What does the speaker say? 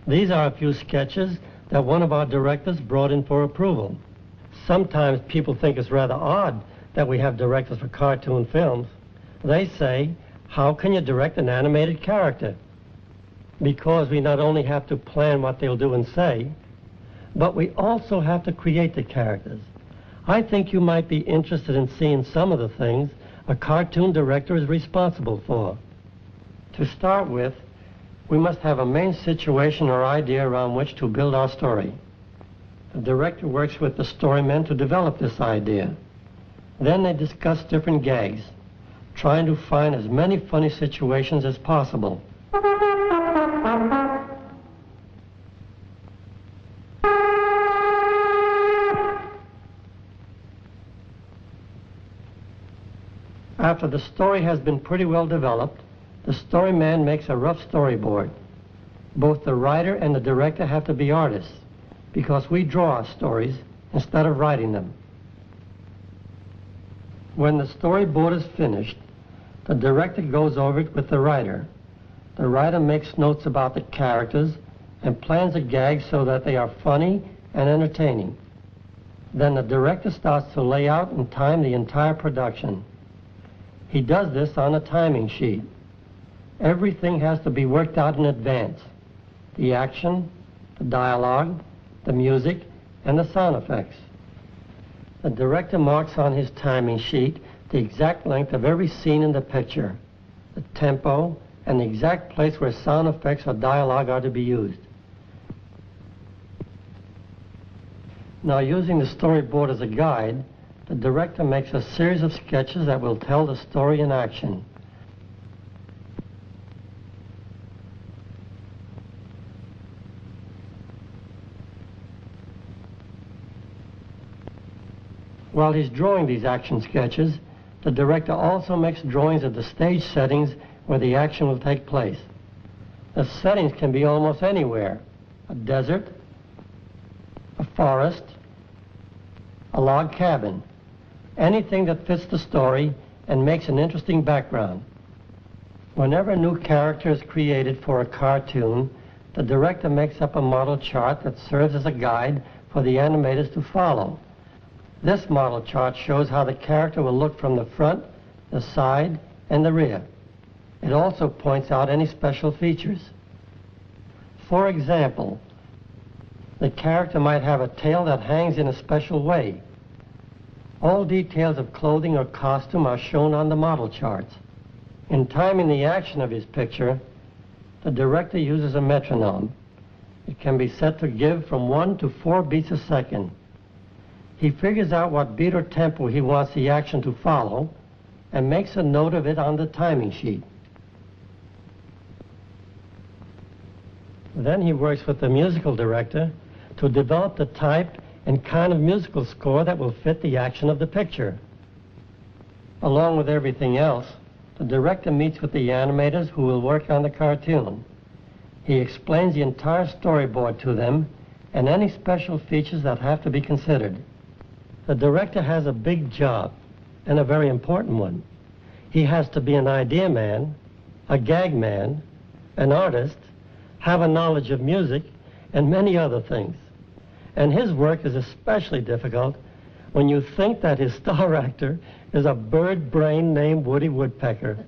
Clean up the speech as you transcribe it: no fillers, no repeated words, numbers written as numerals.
These are a few sketches that one of our directors brought in for approval. Sometimes people think it's rather odd that we have directors for cartoon films. They say, how can you direct an animated character? Because we not only have to plan what they'll do and say, but we also have to create the characters. I think you might be interested in seeing some of the things a cartoon director is responsible for. To start with, we must have a main situation or idea around which to build our story. The director works with the storymen to develop this idea. Then they discuss different gags, trying to find as many funny situations as possible. After the story has been pretty well developed, the storyman makes a rough storyboard. Both the writer and the director have to be artists, because we draw our stories instead of writing them. When the storyboard is finished, the director goes over it with the writer. The writer makes notes about the characters and plans the gags so that they are funny and entertaining. Then the director starts to lay out and time the entire production. He does this on a timing sheet. Everything has to be worked out in advance. The action, the dialogue, the music, and the sound effects. The director marks on his timing sheet the exact length of every scene in the picture, the tempo, and the exact place where sound effects or dialogue are to be used. Now, using the storyboard as a guide, the director makes a series of sketches that will tell the story in action. While he's drawing these action sketches, the director also makes drawings of the stage settings where the action will take place. The settings can be almost anywhere: a desert, a forest, a log cabin, anything that fits the story and makes an interesting background. Whenever a new character is created for a cartoon, the director makes up a model chart that serves as a guide for the animators to follow. This model chart shows how the character will look from the front, the side, and the rear. It also points out any special features. For example, the character might have a tail that hangs in a special way. All details of clothing or costume are shown on the model charts. In timing the action of his picture, the director uses a metronome. It can be set to give from 1 to 4 beats a second. He figures out what beat or tempo he wants the action to follow and makes a note of it on the timing sheet. Then he works with the musical director to develop the type and kind of musical score that will fit the action of the picture. Along with everything else, the director meets with the animators who will work on the cartoon. He explains the entire storyboard to them and any special features that have to be considered. The director has a big job, and a very important one. He has to be an idea man, a gag man, an artist, have a knowledge of music, and many other things. And his work is especially difficult when you think that his star actor is a bird brain named Woody Woodpecker.